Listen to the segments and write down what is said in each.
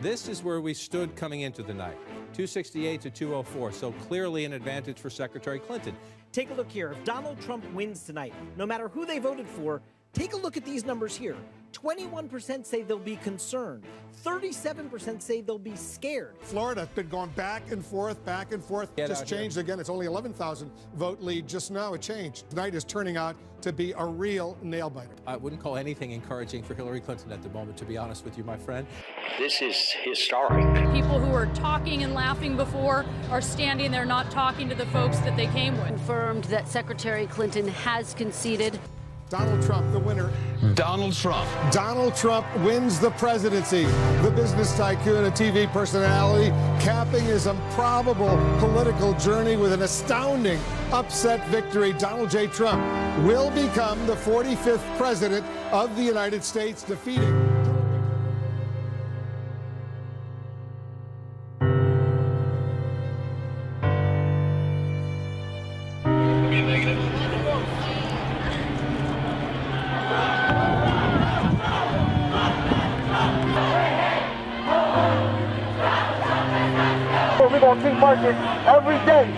This is where we stood coming into the night, 268 to 204, so clearly an advantage for Secretary Clinton. Take a look here. If Donald Trump wins tonight, no matter who they voted for, take a look at these numbers here. 21% say they'll be concerned. 37% say they'll be scared. Florida's been going back and forth, back and forth. Just changed again. It's only 11,000 vote lead just now. It changed. Tonight is turning out to be a real nail biter. I wouldn't call anything encouraging for Hillary Clinton at the moment, to be honest with you, my friend. This is historic. People who were talking and laughing before are standing there not talking to the folks that they came with. Confirmed that Secretary Clinton has conceded. Donald Trump, the winner. Donald Trump. Donald Trump wins the presidency. The business tycoon and TV personality capping his improbable political journey with an astounding upset victory. Donald J. Trump will become the 45th president of the United States, defeating We're going to keep marching every day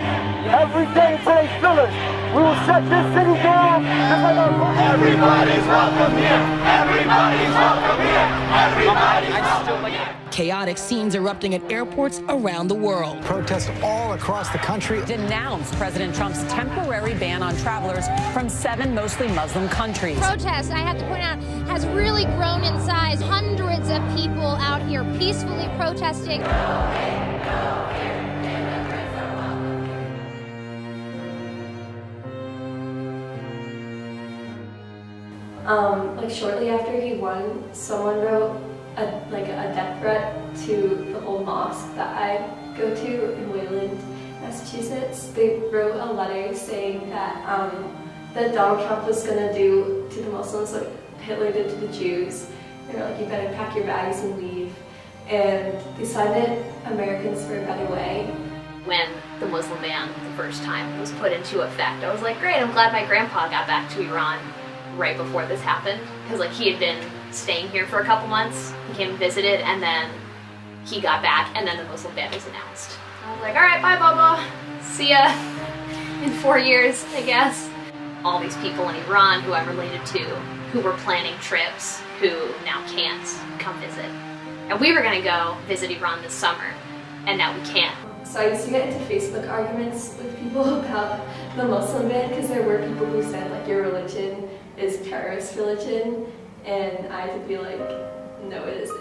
until they fill us. We will shut this city down. Everybody's welcome here. Everybody's welcome here. Everybody. Chaotic scenes erupting at airports around the world. Protests all across the country denounced President Trump's temporary ban on travelers from 7 mostly Muslim countries. Protest, I have to point out, has really grown in size. Hundreds of people out here peacefully protesting. Like shortly after he won, someone wrote a death threat to the whole mosque that I go to in Wayland, Massachusetts. They wrote a letter saying that that Donald Trump was gonna do to the Muslims what Hitler did to the Jews. They were like, you better pack your bags and leave. And they signed it, Americans for a Better Way. When the Muslim ban the first time was put into effect, I was like, great, I'm glad my grandpa got back to Iran right before this happened, because like he had been staying here for a couple months, he came and visited, and then he got back, and then the Muslim ban was announced. I was like, all right, bye, Baba. See ya in 4 years, I guess. All these people in Iran who I'm related to, who were planning trips, who now can't come visit. And we were gonna go visit Iran this summer, and now we can't. So I used to get into Facebook arguments with people about the Muslim ban, because there were people who said like your religion is terrorist religion, and I had to be like, no it isn't.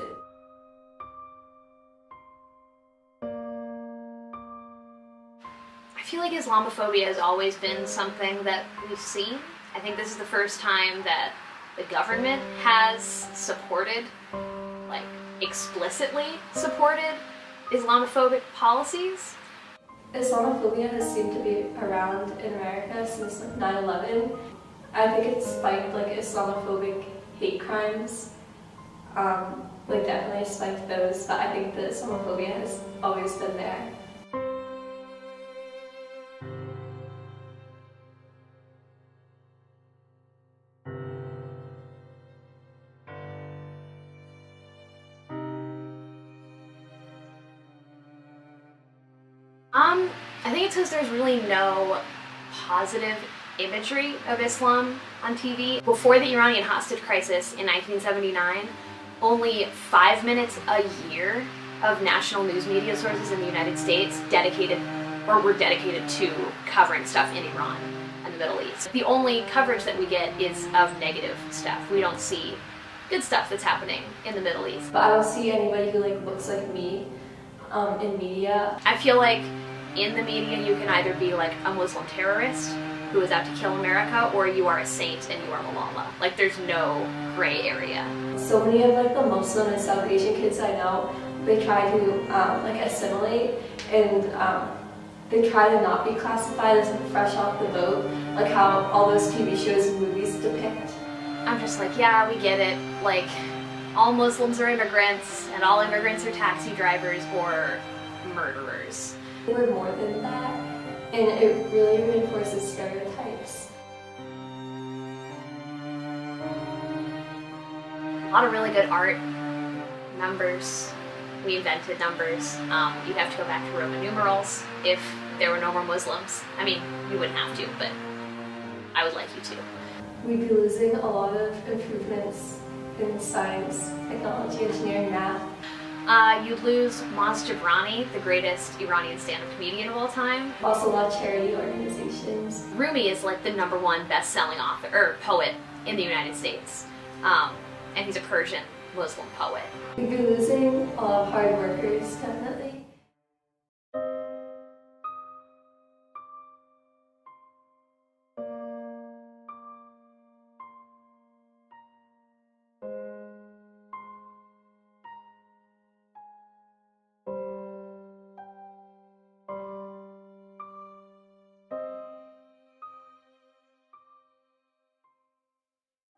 I feel like Islamophobia has always been something that we've seen. I think this is the first time that the government has supported, like explicitly supported, Islamophobic policies. Islamophobia has seemed to be around in America since like 9/11. I think it's spiked like Islamophobic hate crimes, like definitely spiked those, but I think that Islamophobia has always been there. I think it's because there's really no positive imagery of Islam on TV. Before the Iranian hostage crisis in 1979, only 5 minutes a year of national news media sources in the United States were dedicated to covering stuff in Iran and the Middle East. The only coverage that we get is of negative stuff. We don't see good stuff that's happening in the Middle East. But I don't see anybody who like looks like me in media. I feel like in the media you can either be like a Muslim terrorist who is out to kill America, or you are a saint and you are Malala. Like there's no gray area. So many of like the Muslim and South Asian kids I know, they try to like assimilate, and they try to not be classified as like fresh off the boat, like how all those TV shows and movies depict. I'm just like, yeah, we get it. Like all Muslims are immigrants and all immigrants are taxi drivers or murderers. We're more than that, and it really reinforces stereotypes. A lot of really good art, numbers, we invented numbers. You'd have to go back to Roman numerals if there were no more Muslims. I mean, you wouldn't have to, but I would like you to. We'd be losing a lot of improvements in science, technology, engineering, math. You'd lose Maz Jobrani, the greatest Iranian stand-up comedian of all time. Also a lot of charity organizations. Rumi is like the #1 best-selling author or poet in the United States, and he's a Persian Muslim poet. We'd be losing a lot of hard workers, definitely.